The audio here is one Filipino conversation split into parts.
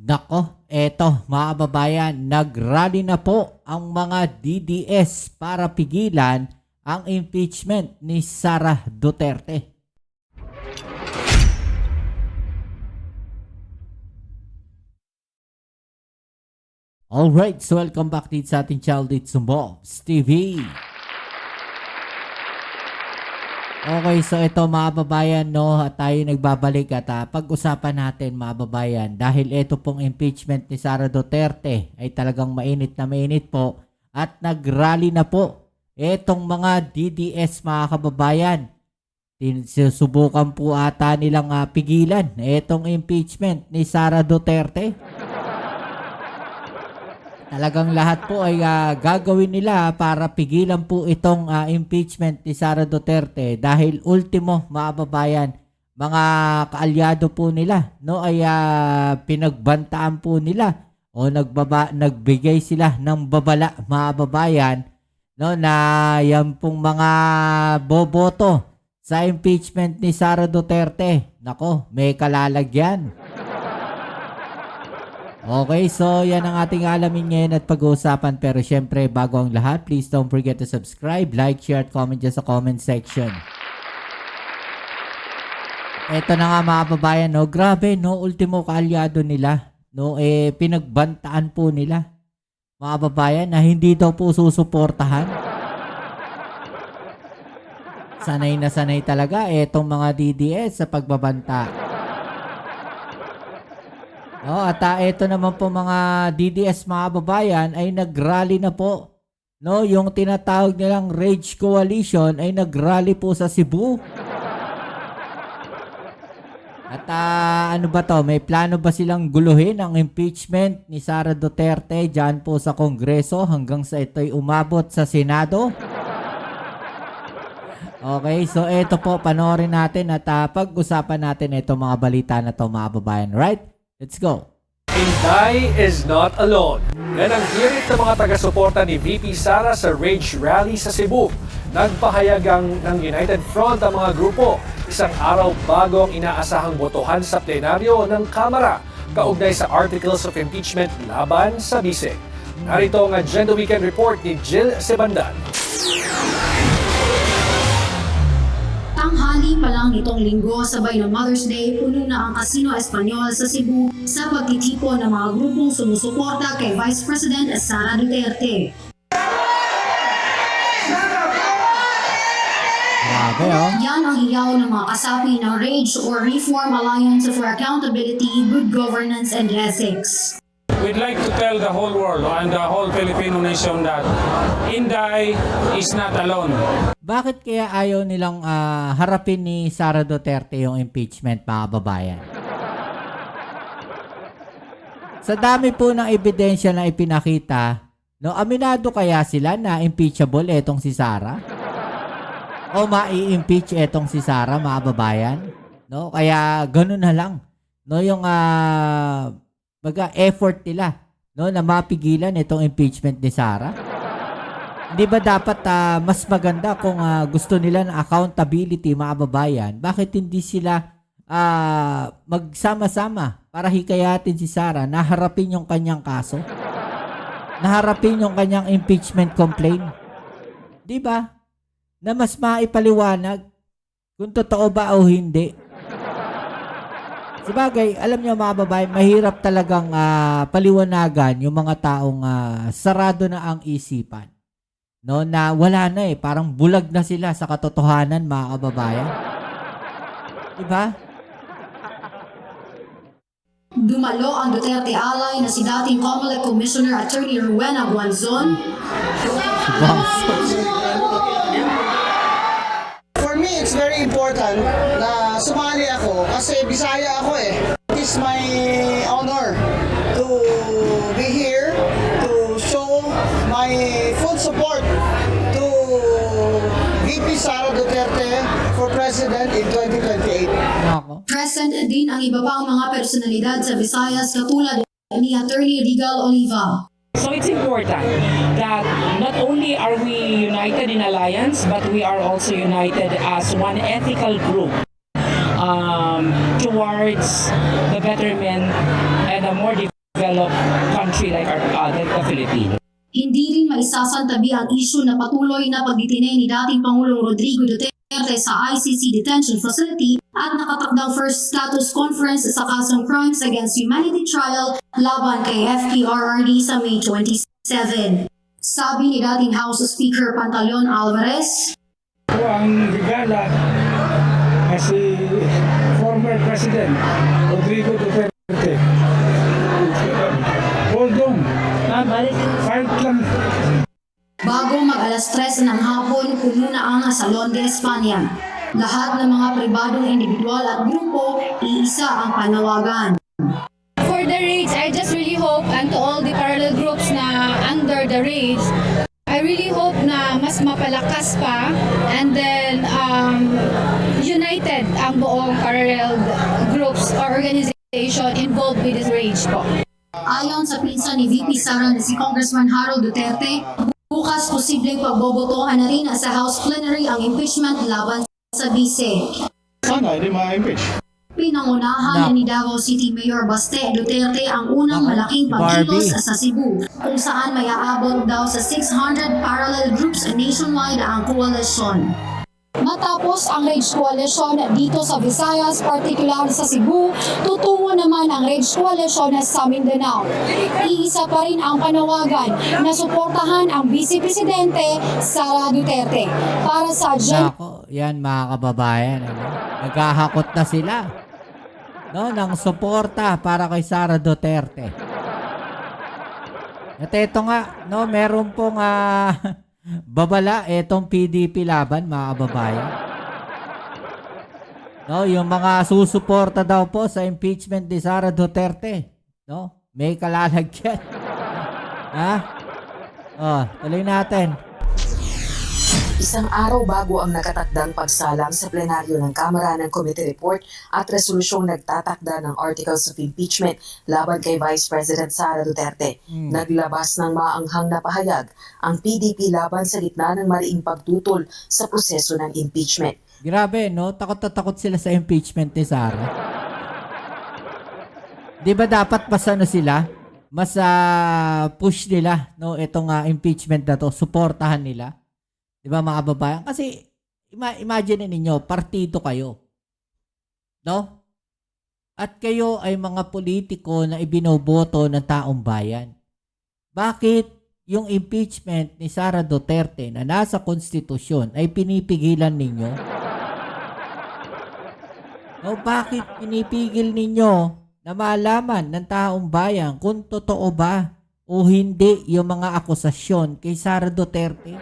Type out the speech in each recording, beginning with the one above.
Nako, eto mga kababayan, nag-rally na po ang mga DDS para pigilan ang impeachment ni Sara Duterte. Alright, so welcome back dito sa ating channel dito sa Bobs TV. Okay, so ito mga kababayan, no, tayo nagbabalik at pag-usapan natin mga kababayan dahil ito pong impeachment ni Sara Duterte ay talagang mainit na mainit po at nag-rally na po itong mga DDS mga kababayan. Sinusubukan po ata nilang pigilan itong impeachment ni Sara Duterte. Talagang lahat po ay gagawin nila para pigilan po itong impeachment ni Sara Duterte dahil ultimo mga kababayan, mga kaalyado po nila no ay pinagbantaan po nila o nagbigay sila ng babala mga kababayan no na yan pong mga boboto sa impeachment ni Sara Duterte. Nako, may kalalagyan. Okay, so yan ang ating alamin ngayon at pag-uusapan. Pero syempre, bago ang lahat, please don't forget to subscribe, like, share, at comment dyan sa comment section. Eto na nga mga kababayan, no? Grabe, no? Ultimo kaalyado nila, no? Pinagbantaan po nila, mga kababayan, na hindi daw po susuportahan. Sanay na sanay talaga etong mga DDS sa pagbabanta. At ito naman po mga DDS mga kababayan ay nag-rally na po. No, yung tinatawag nilang Rage Coalition ay nag-rally po sa Cebu. At ano ba to? May plano ba silang guluhin ang impeachment ni Sara Duterte dyan po sa Kongreso hanggang sa ito'y umabot sa Senado? Okay, so ito po, panoorin natin at pag-usapan natin ito mga balita na to mga kababayan. Right? Let's go. Inday is not alone. Yan ang hirit ng mga taga-suporta ni VP Sara sa Rage Rally sa Cebu. Nagpahayagang ng United Front ang mga grupo, isang araw bago ang inaasahang botohan sa plenaryo ng Kamara, kaugnay sa Articles of Impeachment laban sa Bise. Narito ang Agenda Weekend Report ni Jill Sebandan. Tanghali pa lang itong linggo, sabay ng Mother's Day, puno na ang Casino Espanyol sa Cebu sa pagtitipon ng mga grupong sumusuporta kay Vice President Sara Duterte. Grabe, oh. Yan ang hiyaw ng mga kasapi ng RAGE or Reform Alliance for Accountability, Good Governance and Ethics. We'd like to tell the whole world and the whole Filipino nation that Inday is not alone. Bakit kaya ayaw nilang harapin ni Sara Duterte yung impeachment mga kababayan? Sa dami po ng ebidensya na ipinakita, no, aminado kaya sila na impeachable etong si Sara? O mai-impeach etong si Sara mga kababayan? No, kaya ganun na lang. No, yung effort nila no na mapigilan itong impeachment ni Sara. Hindi ba dapat mas maganda kung gusto nila ng accountability mga kababayan? Bakit hindi sila magsama-sama para hikayatin si Sara na harapin yung kanyang kaso? Naharapin yung kanyang impeachment complaint? Di ba? Na mas maipaliwanag kung totoo ba o hindi. Sabagay, alam niyo mga babae, mahirap talagang paliwanagan yung mga taong sarado na ang isipan. No, na wala na parang bulag na sila sa katotohanan mga kababayan. Diba? Dumalo ang Duterte ally na si dating COMELEC Commissioner Attorney Rowena Guanzon. For me, it's very important na sumali ako kasi Bisaya ako eh. It is my honor to be here to show my full support to VP Sara Duterte for President in 2028. Present din ang iba pang mga personalidad sa Visayas katulad ni Attorney Regal Oliva. So it's important that not only are we united in alliance, but we are also united as one ethical group towards the betterment and a more developed country like the Philippines. Hindi rin maisasantabi ang isyu na patuloy na pagditinay ni dating Pangulong Rodrigo Duterte sa ICC Detention Facility at nakatakdang first status conference sa kasong Crimes Against Humanity trial laban kay FPRRD sa May 27. Sabi ni dating House Speaker Pantaleon Alvarez, Ito ang higala na si former President Rodrigo Duterte. Hold on. Fight lang. bago mag-alas 3 ng hapon, puno na ang Salon de España. Lahat ng mga pribadong individual at grupo, iisa ang panawagan. For the raids, I just really hope, and to all the parallel groups na under the raids, I really hope na mas mapalakas pa and then united ang buong parallel groups or organization involved with this raids po. Ayon sa pinsan ni VP Sara na si Congressman Harold Duterte, bukas posibleng pagbobotohan na rin sa House Plenary ang impeachment laban sa Vice. Sana hindi ma-impeach. Pinangunahan ni Davao City Mayor Baste Duterte ang unang malaking pagkilos Barbie. sa Cebu, kung saan may aabot daw sa 600 parallel groups nationwide ang koalisyon. Matapos ang Rage Coalition dito sa Visayas, partikular sa Cebu, tutungo naman ang Rage Coalition sa Mindanao. Iisa pa rin ang panawagan na suportahan ang Vice Presidente Sara Duterte para sa Nako, yan mga kababayan. Ano? Naghahakot na sila. No, ng suporta para kay Sara Duterte. At ito nga, no, meron pong babala etong PDP laban, mga kababayan. No, yung mga susuporta daw po sa impeachment ni Sara Duterte. No, may kalalagyan. Ha? Oh, tuloy natin. Isang araw bago ang nakatakdang pagsalang sa plenaryo ng Kamara ng Committee Report at resolusyong nagtatakda ng Articles of Impeachment laban kay Vice President Sara Duterte, naglabas ng maanghang na pahayag ang PDP laban sa gitna ng mariing pagtutol sa proseso ng impeachment. Grabe, no? Takot na takot sila sa impeachment ni Sara. Di ba dapat mas ano sila? Mas push nila, no? Itong impeachment na to, suportahan nila. Di ba mga kababayan? Kasi imagine ninyo, partido kayo. No? At kayo ay mga politiko na ibinoboto ng taong bayan. Bakit yung impeachment ni Sara Duterte na nasa konstitusyon ay pinipigilan ninyo? No, bakit pinipigil ninyo na malaman ng taong bayan kung totoo ba o hindi yung mga akusasyon kay Sara Duterte?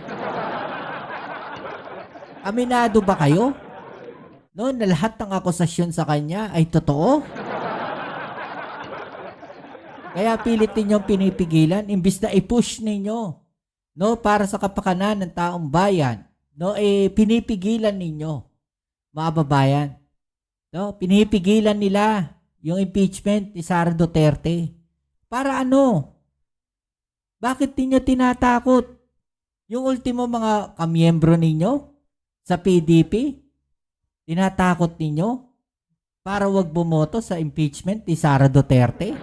Aminado ba kayo? No, na lahat ng akusasyon sa kanya ay totoo? Kaya pilit ninyong pinipigilan imbis na i-push ninyo, no, para sa kapakanan ng taong bayan, no, pinipigilan ninyo, mga babayan. No, pinipigilan nila yung impeachment ni Sara Duterte. Para ano? Bakit ninyo tinatakot yung ultimo mga kamiyembro ninyo sa PDP? Tinatakot ninyo para wag bumoto sa impeachment ni Sara Duterte?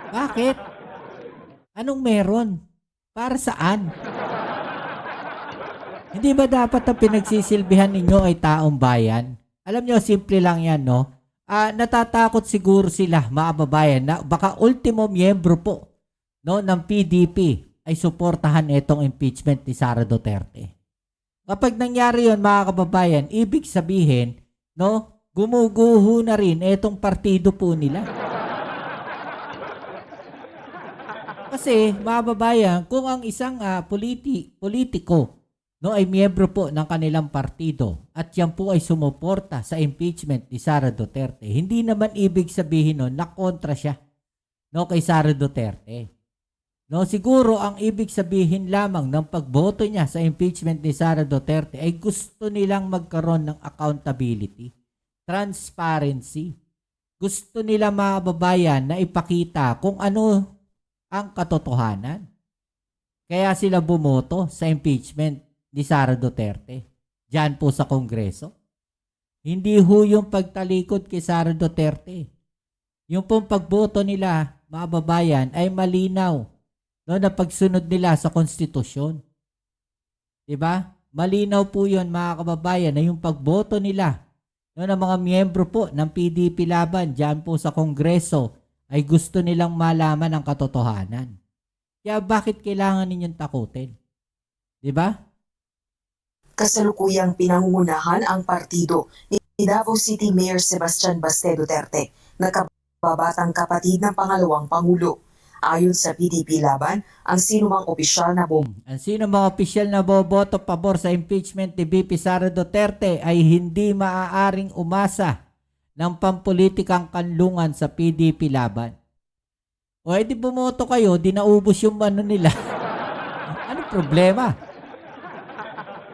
Bakit? Anong meron? Para saan? Hindi ba dapat ang pinagsisilbihan ninyo ay taong bayan? Alam nyo, simple lang yan, no? Natatakot siguro sila, mga babayan, na baka ultimo miyembro po, no, ng PDP ay suportahan itong impeachment ni Sara Duterte. Kapag nangyari yon, mga kababayan, ibig sabihin, no, gumuguho na rin itong partido po nila. Kasi, mga babayan, kung ang isang politiko, no, ay miyembro po ng kanilang partido at yan po ay sumuporta sa impeachment ni Sara Duterte, hindi naman ibig sabihin nun na kontra siya, no, kay Sara Duterte. No, siguro ang ibig sabihin lamang ng pagboto niya sa impeachment ni Sara Duterte ay gusto nilang magkaroon ng accountability, transparency. Gusto nila, mga babayan, na ipakita kung ano ang katotohanan. Kaya sila bumoto sa impeachment ni Sara Duterte diyan po sa Kongreso. Hindi ho yung pagtalikod kay Sara Duterte. yung pong pagboto nila, mga babayan, ay malinaw, no, na pagsunod nila sa konstitusyon. Diba? Malinaw po yun, mga kababayan, na yung pagboto nila, no, ng mga miyembro po ng PDP Laban dyan po sa Kongreso ay gusto nilang malaman ang katotohanan. Kaya bakit kailangan ninyong takutin? Diba? Kasalukuyang pinangungunahan ang partido ni Davao City Mayor Sebastian Baste Duterte na kababatang kapatid ng pangalawang Pangulo. Ayon sa PDP Laban, ang sinumang opisyal na Ang sino mga opisyal na boboto pabor sa impeachment ni VP Sara Duterte ay hindi maaaring umasa ng pampolitikang kanlungan sa PDP Laban. O edi bumoto kayo, di naubos yung ano nila. Anong problema?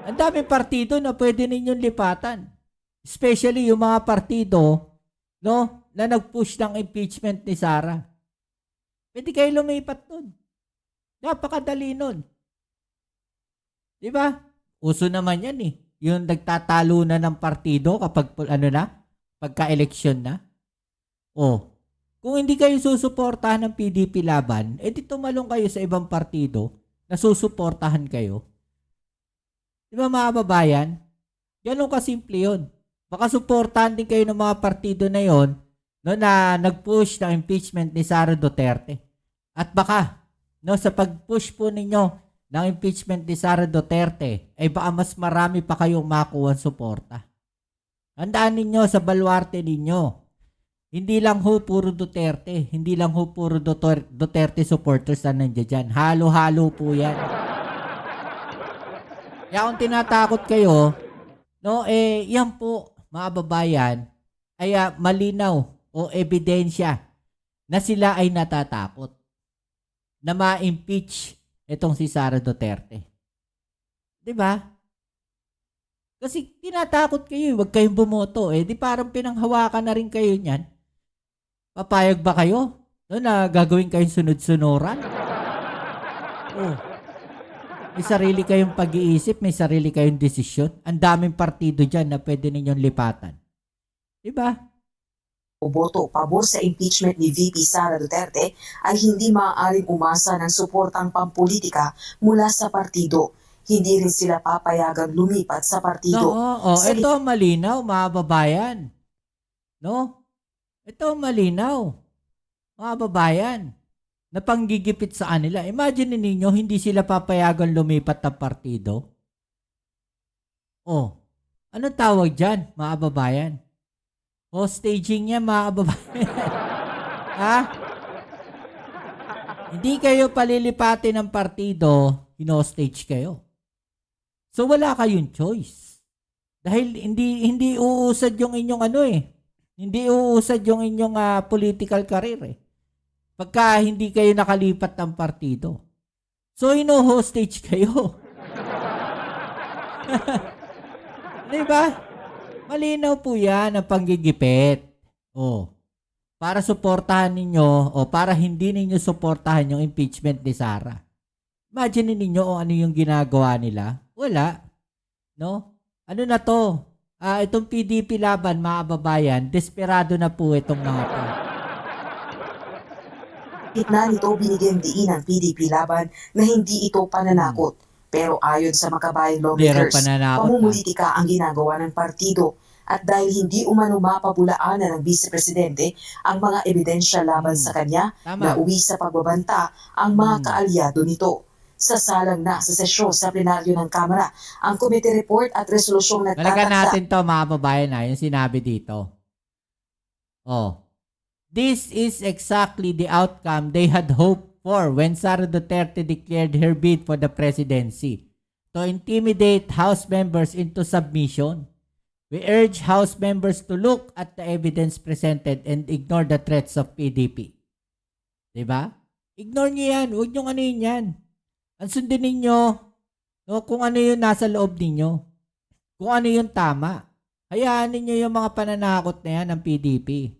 Ang daming partido na pwede ninyong lipatan. Especially yung mga partido, no, na nag-push ng impeachment ni Sara. Pwede kayo lumipat nun. Napakadali nun. Diba? Uso naman yan eh. Yung nagtatalo na ng partido kapag pagka-eleksyon na. O, kung hindi kayo susuportahan ng PDP Laban, edi tumalong kayo sa ibang partido na susuportahan kayo. Diba mga babayan? Ganun kasimple yun. Baka suportahan din kayo ng mga partido na yon, no, na nag-push ng impeachment ni Sara Duterte. At baka, no, sa pag-push po ninyo ng impeachment ni Sara Duterte, ay baka mas marami pa kayong makuha suporta. Handaan ninyo sa baluarte ninyo. Hindi lang ho puro Duterte. Hindi lang ho puro Duterte supporters na nandiyan dyan. Halo-halo po yan. Kaya kung tinatakot kayo, no, yan po, mga babayan, ay malinaw o ebidensya na sila ay natatakot na ma-impeach itong si Sara Duterte. Diba? Kasi tinatakot kayo, huwag kayong bumoto. Di parang pinanghawakan na rin kayo niyan. Papayag ba kayo, no, na gagawin kayong sunod-sunuran? Oh. May sarili kayong pag-iisip, may sarili kayong desisyon. Ang daming partido dyan na pwede ninyong lipatan. Diba? boto pabor sa impeachment ni VP Sara Duterte ay hindi maaaring umasa ng suportang pampolitika mula sa partido. Hindi rin sila papayagang lumipat sa partido. Ito malinaw, mga babayan. No? Ito malinaw, mga babayan, na panggigipit sa kanila. Imagine ninyo, hindi sila papayagan lumipat ng partido. Anong tawag dyan, mga babayan? Staging yan, mga babayan. Ha? Hindi kayo palilipatin ng partido, stage kayo. So wala kayong choice. Dahil hindi uusad yung inyong hindi uusad yung inyong political career pagka hindi kayo nakalipat ng partido. So hostage kayo. Diba? Malinaw po yan ang panggigipit. Para suportahan ninyo para hindi ninyo suportahan yung impeachment ni Sara. Imagine ninyo ano yung ginagawa nila. Wala. No? Ano na to? Itong PDP Laban, mga babayan, desperado na po itong mga to. Gitna nito binigyan diin ng PDP Laban na hindi ito pananakot. Pero ayon sa Makabayan lawmakers, pamumulitika ang ginagawa ng partido. At dahil hindi umano mapabulaanan ng Vice Presidente ang mga ebidensya laban sa kanya, nauwi sa pagbabanta ang mga kaalyado nito. Sasalang na sa sesyon sa plenaryo ng Kamara ang committee report at resolusyong nagtatakda. Balikan natin to, mga babayan, yung sinabi dito. This is exactly the outcome they had hoped for when Sara Duterte declared her bid for the presidency to intimidate House members into submission. We urge House members to look at the evidence presented and ignore the threats of PDP. Diba? Ignore nyo yan. Huwag nyo yan. Ang sundin ninyo, kung ano yung nasa loob ninyo. Kung ano yung tama. Hayaan ninyo yung mga pananakot na yan ng PDP.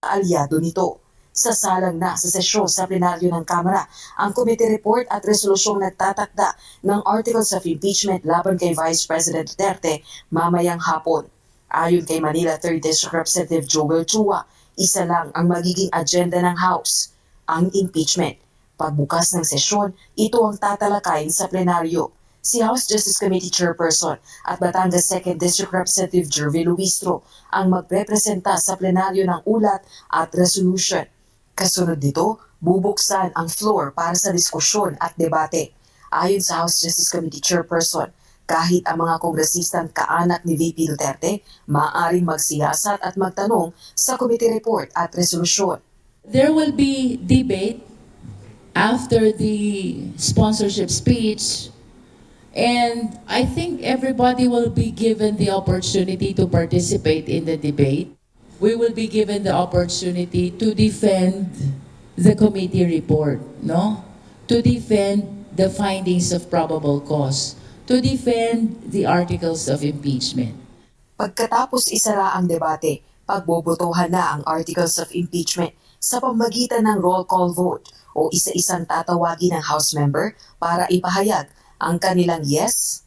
Aliado nito. Sasalang na sa sesyon sa plenaryo ng Kamara ang committee report at resolusyong nagtatakda ng articles of impeachment laban kay Vice President Duterte mamayang hapon. Ayon kay Manila 3rd District Representative Joel Chua, isa lang ang magiging agenda ng House, ang impeachment. Pagbukas ng sesyon, ito ang tatalakayin sa plenaryo. Si House Justice Committee Chairperson at Batangas 2nd District Representative Jervy Luistro ang magrepresenta sa plenaryo ng ulat at resolution. Kasunod nito, bubuksan ang floor para sa diskusyon at debate. Ayon sa House Justice Committee Chairperson, kahit ang mga kongresistang kaanak ni VP Duterte, maaaring magsiyasat at magtanong sa committee report at resolusyon. There will be debate after the sponsorship speech, and I think everybody will be given the opportunity to participate in the debate. We will be given the opportunity to defend the committee report, no? To defend the findings of probable cause, to defend the articles of impeachment. Pagkatapos isara ang debate, pagbobotohan na ang articles of impeachment sa pamagitan ng roll call vote o isa-isang tatawagin ng House member para ipahayag ang kanilang yes,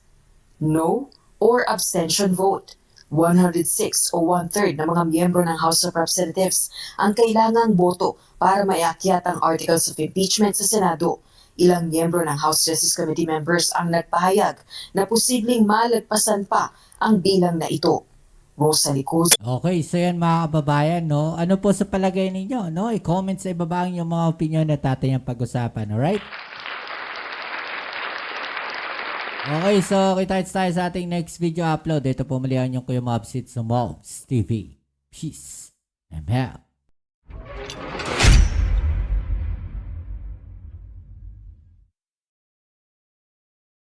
no, or abstention vote. 106 o 1/3 ng mga miyembro ng House of Representatives ang kailangang boto para maiakyat ang articles of impeachment sa Senado. Ilang miyembro ng House Justice Committee members ang nagpahayag na posibleng malagpasan pa ang bilang na ito. Rosalie Cruz. Okay, so yan mga kababayan, no? Ano po sa palagay ninyo, no? I-comment sa ibaba ang yung mga opinion na tatay ang pag-usapan, alright? Okay, so kita tayo sa ating next video upload. Ito po muli ang inyong Kuya Mobs, sa Mobs TV. Peace and out.